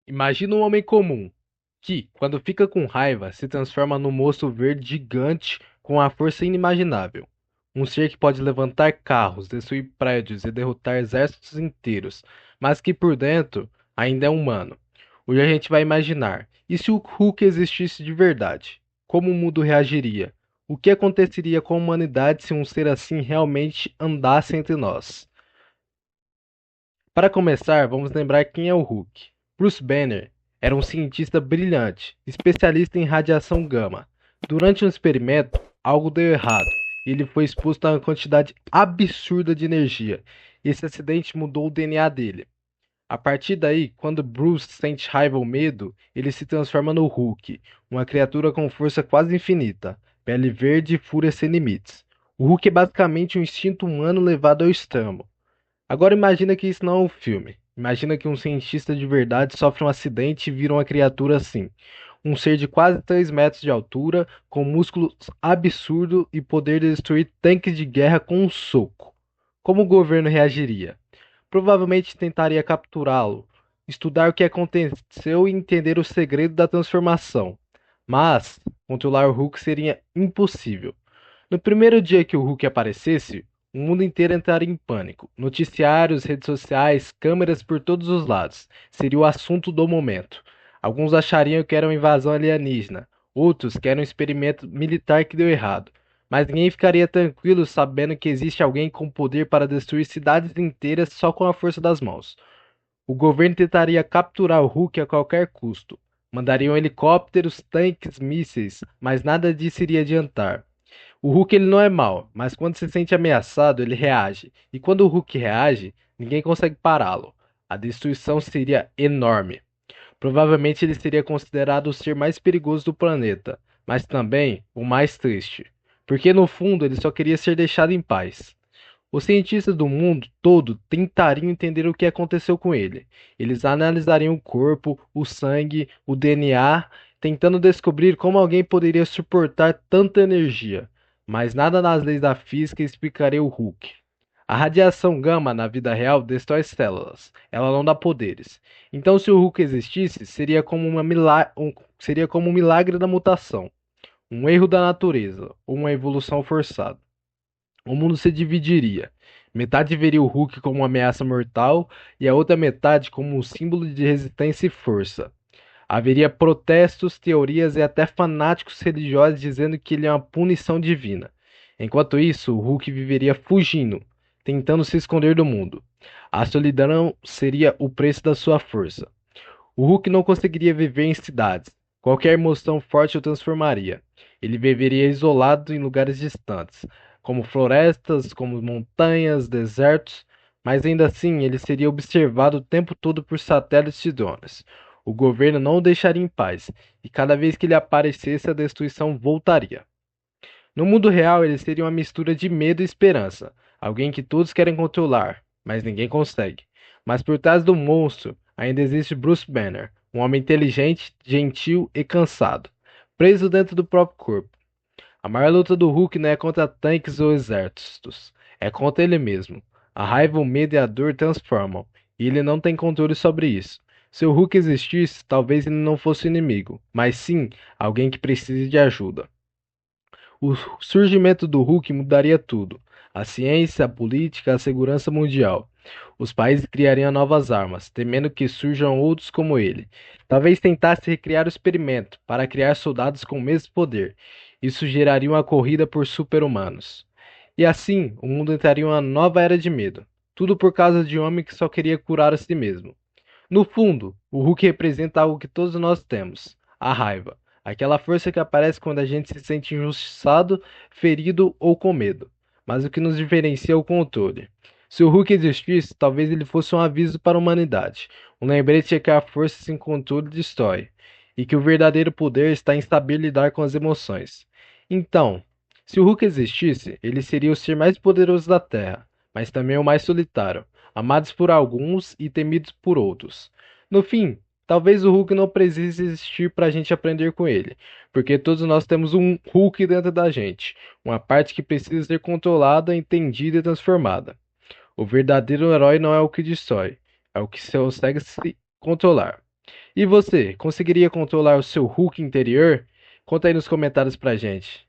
Imagina um homem comum, que, quando fica com raiva, se transforma num monstro verde gigante com uma força inimaginável. Um ser que pode levantar carros, destruir prédios e derrotar exércitos inteiros, mas que por dentro ainda é humano. Hoje a gente vai imaginar, e se o Hulk existisse de verdade? Como o mundo reagiria? O que aconteceria com a humanidade se um ser assim realmente andasse entre nós? Para começar, vamos lembrar quem é o Hulk. Bruce Banner era um cientista brilhante, especialista em radiação gama. Durante um experimento, algo deu errado e ele foi exposto a uma quantidade absurda de energia. Esse acidente mudou o DNA dele. A partir daí, quando Bruce sente raiva ou medo, ele se transforma no Hulk, uma criatura com força quase infinita, pele verde e fúria sem limites. O Hulk é basicamente um instinto humano levado ao extremo. Agora imagina que isso não é um filme. Imagina que um cientista de verdade sofre um acidente e vira uma criatura assim. Um ser de quase 3 metros de altura, com músculos absurdos e poder de destruir tanques de guerra com um soco. Como o governo reagiria? Provavelmente tentaria capturá-lo, estudar o que aconteceu e entender o segredo da transformação. Mas controlar o Hulk seria impossível. No primeiro dia que o Hulk aparecesse, o mundo inteiro entraria em pânico. Noticiários, redes sociais, câmeras por todos os lados. Seria o assunto do momento. Alguns achariam que era uma invasão alienígena, outros que era um experimento militar que deu errado. Mas ninguém ficaria tranquilo sabendo que existe alguém com poder para destruir cidades inteiras só com a força das mãos. O governo tentaria capturar o Hulk a qualquer custo. Mandariam helicópteros, tanques, mísseis, mas nada disso iria adiantar. O Hulk ele não é mau, mas quando se sente ameaçado, ele reage. E quando o Hulk reage, ninguém consegue pará-lo. A destruição seria enorme. Provavelmente ele seria considerado o ser mais perigoso do planeta, mas também o mais triste, porque no fundo ele só queria ser deixado em paz. Os cientistas do mundo todo tentariam entender o que aconteceu com ele. Eles analisariam o corpo, o sangue, o DNA, tentando descobrir como alguém poderia suportar tanta energia. Mas nada nas leis da física explicaria o Hulk. A radiação gama na vida real destrói células, ela não dá poderes. Então, se o Hulk existisse, seria como um milagre da mutação, um erro da natureza ou uma evolução forçada. O mundo se dividiria. Metade veria o Hulk como uma ameaça mortal e a outra metade como um símbolo de resistência e força. Haveria protestos, teorias e até fanáticos religiosos dizendo que ele é uma punição divina. Enquanto isso, o Hulk viveria fugindo, tentando se esconder do mundo. A solidão seria o preço da sua força. O Hulk não conseguiria viver em cidades. Qualquer emoção forte o transformaria. Ele viveria isolado em lugares distantes, como florestas, como montanhas, desertos, mas ainda assim ele seria observado o tempo todo por satélites e drones. O governo não o deixaria em paz, e cada vez que ele aparecesse, a destruição voltaria. No mundo real, ele seria uma mistura de medo e esperança, alguém que todos querem controlar, mas ninguém consegue. Mas por trás do monstro ainda existe Bruce Banner, um homem inteligente, gentil e cansado, preso dentro do próprio corpo. A maior luta do Hulk não é contra tanques ou exércitos, é contra ele mesmo. A raiva, o medo e a dor transformam, e ele não tem controle sobre isso. Se o Hulk existisse, talvez ele não fosse inimigo, mas sim alguém que precise de ajuda. O surgimento do Hulk mudaria tudo: a ciência, a política, a segurança mundial. Os países criariam novas armas, temendo que surjam outros como ele. Talvez tentasse recriar o experimento para criar soldados com o mesmo poder. Isso geraria uma corrida por super-humanos. E assim, o mundo entraria em uma nova era de medo. Tudo por causa de um homem que só queria curar a si mesmo. No fundo, o Hulk representa algo que todos nós temos: a raiva. Aquela força que aparece quando a gente se sente injustiçado, ferido ou com medo. Mas o que nos diferencia é o controle. Se o Hulk existisse, talvez ele fosse um aviso para a humanidade, um lembrete de que a força sem controle destrói, e que o verdadeiro poder está em saber lidar com as emoções. Então, se o Hulk existisse, ele seria o ser mais poderoso da Terra, mas também o mais solitário, amados por alguns e temidos por outros. No fim, talvez o Hulk não precise existir para a gente aprender com ele, porque todos nós temos um Hulk dentro da gente, uma parte que precisa ser controlada, entendida e transformada. O verdadeiro herói não é o que destrói, é o que consegue se controlar. E você, conseguiria controlar o seu Hulk interior? Conta aí nos comentários pra gente.